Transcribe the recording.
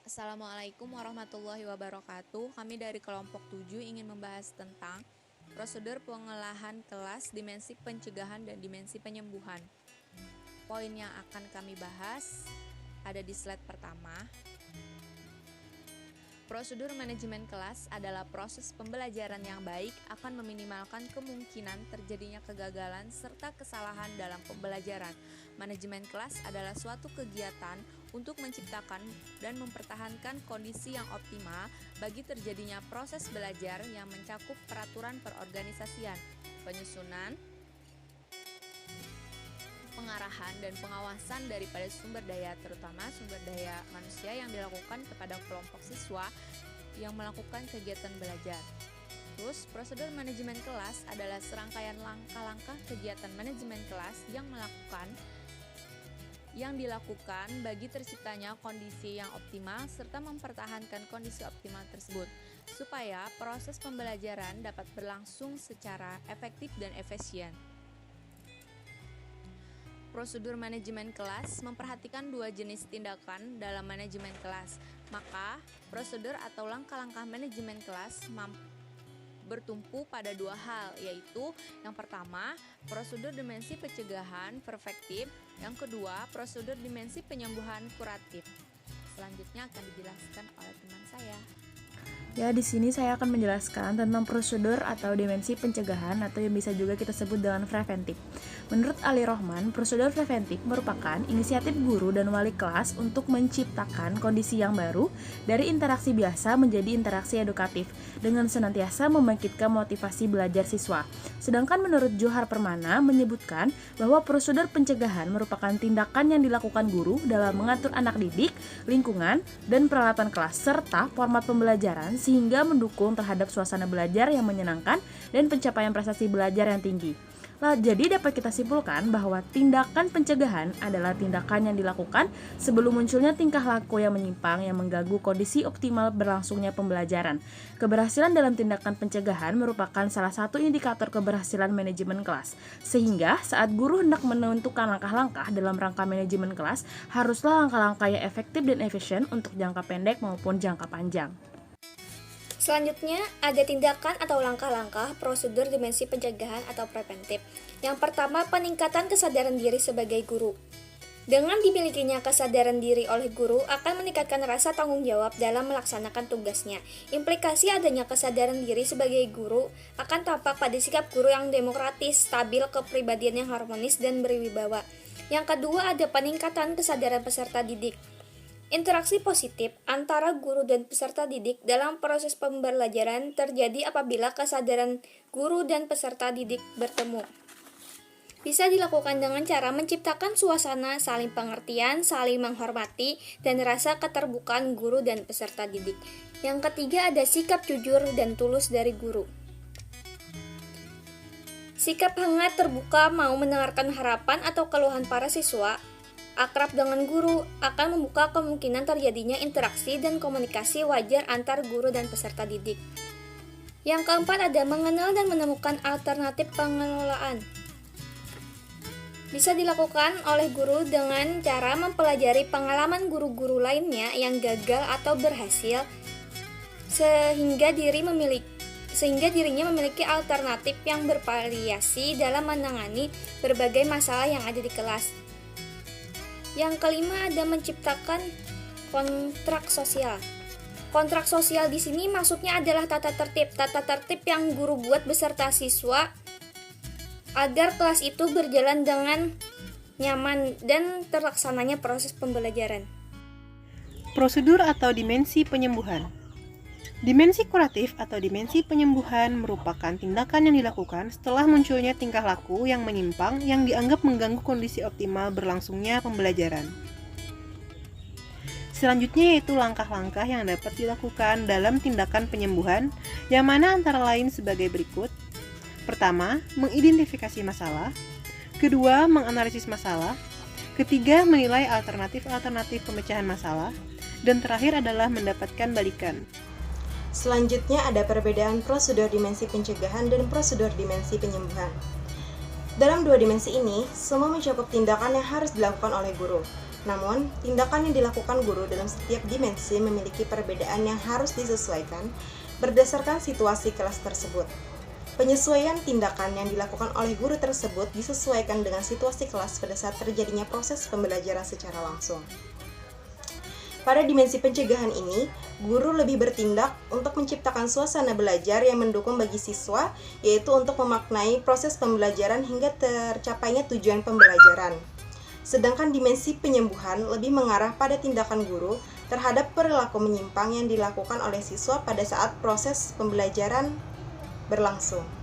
Assalamualaikum warahmatullahi wabarakatuh. Kami dari kelompok 7 ingin membahas tentang prosedur pengolahan kelas, dimensi pencegahan dan dimensi penyembuhan. Poin yang akan kami bahas ada di slide pertama. Prosedur manajemen kelas adalah proses pembelajaran yang baik akan meminimalkan kemungkinan terjadinya kegagalan serta kesalahan dalam pembelajaran. Manajemen kelas adalah suatu kegiatan untuk menciptakan dan mempertahankan kondisi yang optimal bagi terjadinya proses belajar yang mencakup peraturan perorganisasian, penyusunan, pengarahan dan pengawasan daripada sumber daya, terutama sumber daya manusia yang dilakukan kepada kelompok siswa yang melakukan kegiatan belajar. Terus, prosedur manajemen kelas adalah serangkaian langkah-langkah kegiatan manajemen kelas yang dilakukan bagi terciptanya kondisi yang optimal serta mempertahankan kondisi optimal tersebut supaya proses pembelajaran dapat berlangsung secara efektif dan efisien. Prosedur manajemen kelas memperhatikan dua jenis tindakan dalam manajemen kelas. Maka, prosedur atau langkah-langkah manajemen kelas bertumpu pada dua hal, yaitu yang pertama, prosedur dimensi pencegahan preventif, yang kedua, prosedur dimensi penyembuhan kuratif. Selanjutnya akan dijelaskan oleh teman saya. Ya, di sini saya akan menjelaskan tentang prosedur atau dimensi pencegahan atau yang bisa juga kita sebut dengan preventif. Menurut Ali Rohman, prosedur preventif merupakan inisiatif guru dan wali kelas untuk menciptakan kondisi yang baru dari interaksi biasa menjadi interaksi edukatif dengan senantiasa membangkitkan motivasi belajar siswa. Sedangkan menurut Johar Permana menyebutkan bahwa prosedur pencegahan merupakan tindakan yang dilakukan guru dalam mengatur anak didik, lingkungan, dan peralatan kelas serta format pembelajaran sehingga mendukung terhadap suasana belajar yang menyenangkan dan pencapaian prestasi belajar yang tinggi. Jadi dapat kita simpulkan bahwa tindakan pencegahan adalah tindakan yang dilakukan sebelum munculnya tingkah laku yang menyimpang yang mengganggu kondisi optimal berlangsungnya pembelajaran. Keberhasilan dalam tindakan pencegahan merupakan salah satu indikator keberhasilan manajemen kelas. Sehingga saat guru hendak menentukan langkah-langkah dalam rangka manajemen kelas, haruslah langkah-langkah yang efektif dan efisien untuk jangka pendek maupun jangka panjang. Selanjutnya, ada tindakan atau langkah-langkah prosedur dimensi pencegahan atau preventif. Yang pertama, peningkatan kesadaran diri sebagai guru. Dengan dimilikinya kesadaran diri oleh guru akan meningkatkan rasa tanggung jawab dalam melaksanakan tugasnya. Implikasi adanya kesadaran diri sebagai guru akan tampak pada sikap guru yang demokratis, stabil, kepribadian yang harmonis, dan berwibawa. Yang kedua, ada peningkatan kesadaran peserta didik. Interaksi positif antara guru dan peserta didik dalam proses pembelajaran terjadi apabila kesadaran guru dan peserta didik bertemu. Bisa dilakukan dengan cara menciptakan suasana saling pengertian, saling menghormati, dan rasa keterbukaan guru dan peserta didik. Yang ketiga ada sikap jujur dan tulus dari guru. Sikap hangat terbuka mau mendengarkan harapan atau keluhan para siswa, akrab dengan guru akan membuka kemungkinan terjadinya interaksi dan komunikasi wajar antar guru dan peserta didik. Yang keempat ada mengenal dan menemukan alternatif pengelolaan. Bisa dilakukan oleh guru dengan cara mempelajari pengalaman guru-guru lainnya yang gagal atau berhasil sehingga dirinya memiliki alternatif yang bervariasi dalam menangani berbagai masalah yang ada di kelas. Yang kelima ada menciptakan kontrak sosial. Kontrak sosial di sini maksudnya adalah tata tertib yang guru buat beserta siswa agar kelas itu berjalan dengan nyaman dan terlaksananya proses pembelajaran. Prosedur atau dimensi penyembuhan. Dimensi kuratif atau dimensi penyembuhan merupakan tindakan yang dilakukan setelah munculnya tingkah laku yang menyimpang yang dianggap mengganggu kondisi optimal berlangsungnya pembelajaran. Selanjutnya yaitu langkah-langkah yang dapat dilakukan dalam tindakan penyembuhan, yang mana antara lain sebagai berikut. Pertama, mengidentifikasi masalah. Kedua, menganalisis masalah. Ketiga, menilai alternatif pemecahan masalah. Dan terakhir adalah mendapatkan balikan. Selanjutnya ada perbedaan prosedur dimensi pencegahan dan prosedur dimensi penyembuhan. Dalam dua dimensi ini, semua mencakup tindakan yang harus dilakukan oleh guru. Namun, tindakan yang dilakukan guru dalam setiap dimensi memiliki perbedaan yang harus disesuaikan berdasarkan situasi kelas tersebut. Penyesuaian tindakan yang dilakukan oleh guru tersebut disesuaikan dengan situasi kelas pada saat terjadinya proses pembelajaran secara langsung. Pada dimensi pencegahan ini, guru lebih bertindak untuk menciptakan suasana belajar yang mendukung bagi siswa, yaitu untuk memaknai proses pembelajaran hingga tercapainya tujuan pembelajaran. Sedangkan dimensi penyembuhan lebih mengarah pada tindakan guru terhadap perilaku menyimpang yang dilakukan oleh siswa pada saat proses pembelajaran berlangsung.